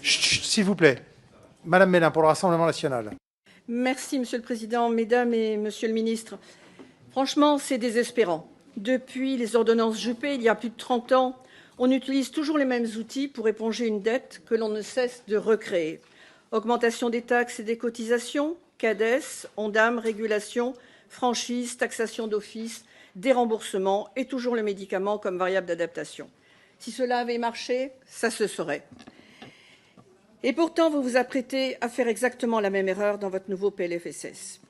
Chut, s'il vous plaît. Madame Mélin, pour le Rassemblement national. Merci, Monsieur le Président. Mesdames et Monsieur le Ministre, franchement, c'est désespérant. Depuis les ordonnances Juppé, il y a plus de 30 ans, on utilise toujours les mêmes outils pour éponger une dette que l'on ne cesse de recréer. Augmentation des taxes et des cotisations, CADES, ONDAM, régulation, franchise, taxation d'office, déremboursement et toujours le médicament comme variable d'adaptation. Si cela avait marché, ça se saurait. Et pourtant, vous vous apprêtez à faire exactement la même erreur dans votre nouveau PLFSS.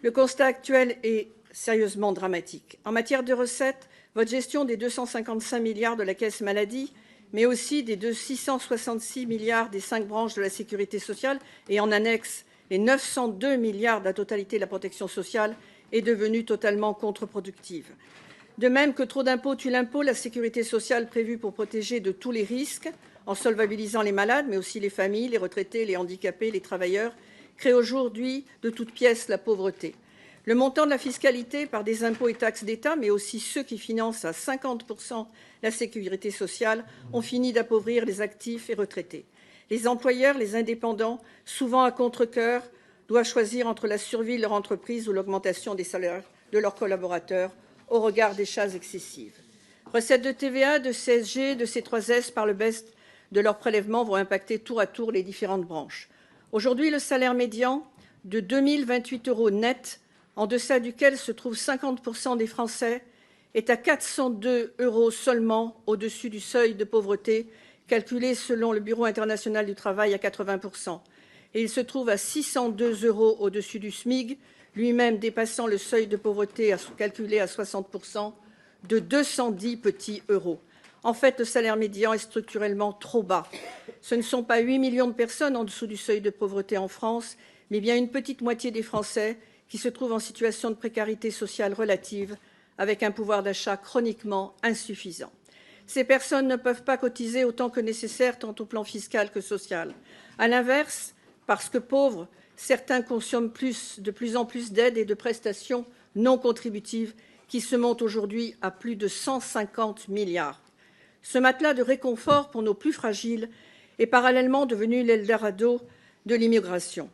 Le constat actuel est sérieusement dramatique. En matière de recettes, votre gestion des 255 milliards de la caisse maladie, mais aussi des 666 milliards des 5 branches de la sécurité sociale et en annexe les 902 milliards de la totalité de la protection sociale est devenue totalement contre-productive. De même que trop d'impôts tue l'impôt, la sécurité sociale prévue pour protéger de tous les risques, en solvabilisant les malades, mais aussi les familles, les retraités, les handicapés, les travailleurs, crée aujourd'hui de toutes pièces la pauvreté. Le montant de la fiscalité par des impôts et taxes d'État, mais aussi ceux qui financent à 50% la sécurité sociale, ont fini d'appauvrir les actifs et retraités. Les employeurs, les indépendants, souvent à contre-cœur, doivent choisir entre la survie de leur entreprise ou l'augmentation des salaires de leurs collaborateurs au regard des charges excessives. Recettes de TVA, de CSG, de C3S par le baisse de leurs prélèvements vont impacter tour à tour les différentes branches. Aujourd'hui, le salaire médian de 2 028 € net, en deçà duquel se trouvent 50% des Français, est à 402 € seulement au-dessus du seuil de pauvreté, calculé selon le Bureau international du travail à 80%. Et il se trouve à 602 € au-dessus du SMIC, lui-même dépassant le seuil de pauvreté calculé à 60% de 210 petits euros. En fait, le salaire médian est structurellement trop bas. Ce ne sont pas 8 millions de personnes en dessous du seuil de pauvreté en France, mais bien une petite moitié des Français qui se trouvent en situation de précarité sociale relative, avec un pouvoir d'achat chroniquement insuffisant. Ces personnes ne peuvent pas cotiser autant que nécessaire, tant au plan fiscal que social. À l'inverse, parce que pauvres, certains consomment de plus en plus d'aides et de prestations non contributives qui se montent aujourd'hui à plus de 150 milliards. Ce matelas de réconfort pour nos plus fragiles est parallèlement devenu l'Eldorado de l'immigration.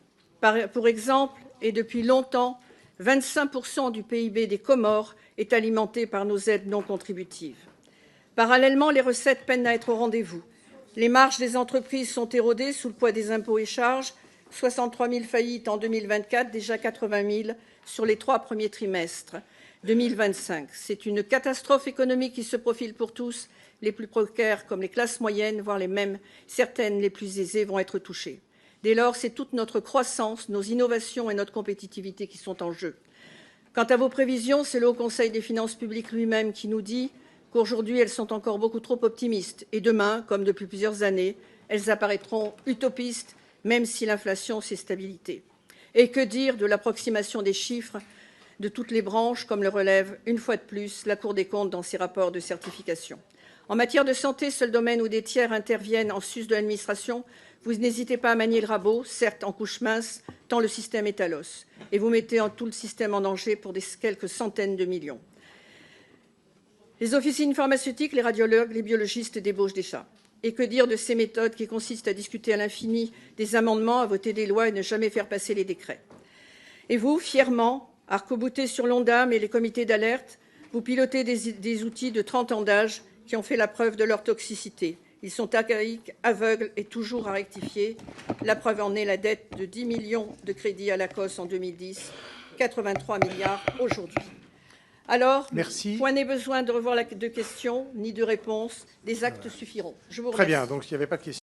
Pour exemple, et depuis longtemps, 25% du PIB des Comores est alimenté par nos aides non contributives. Parallèlement, les recettes peinent à être au rendez-vous. Les marges des entreprises sont érodées sous le poids des impôts et charges. 63 000 faillites en 2024, déjà 80 000 sur les 3 premiers trimestres 2025. C'est une catastrophe économique qui se profile pour tous. Les plus précaires comme les classes moyennes, voire certaines les plus aisées, vont être touchées. Dès lors, c'est toute notre croissance, nos innovations et notre compétitivité qui sont en jeu. Quant à vos prévisions, c'est le Haut Conseil des finances publiques lui-même qui nous dit qu'aujourd'hui, elles sont encore beaucoup trop optimistes. Et demain, comme depuis plusieurs années, elles apparaîtront utopistes, même si l'inflation s'est stabilisée. Et que dire de l'approximation des chiffres de toutes les branches, comme le relève une fois de plus la Cour des comptes dans ses rapports de certification. En matière de santé, seul domaine où des tiers interviennent en sus de l'administration, vous n'hésitez pas à manier le rabot, certes en couche mince, tant le système est à l'os. Et vous mettez tout le système en danger pour quelques centaines de millions. Les officines pharmaceutiques, les radiologues, les biologistes débauchent des chats. Et que dire de ces méthodes qui consistent à discuter à l'infini des amendements, à voter des lois et ne jamais faire passer les décrets. Et vous, fièrement, arc-boutés sur l'ONDAM et les comités d'alerte, vous pilotez des outils de 30 ans d'âge qui ont fait la preuve de leur toxicité. Ils sont archaïques, aveugles et toujours à rectifier. La preuve en est la dette de 10 millions de crédits à l'ACOS en 2010, 83 milliards aujourd'hui. Alors, merci. Point n'est besoin de revoir de questions ni de réponses. Des actes suffiront. Je vous remercie. Très bien, donc il n'y avait pas de questions.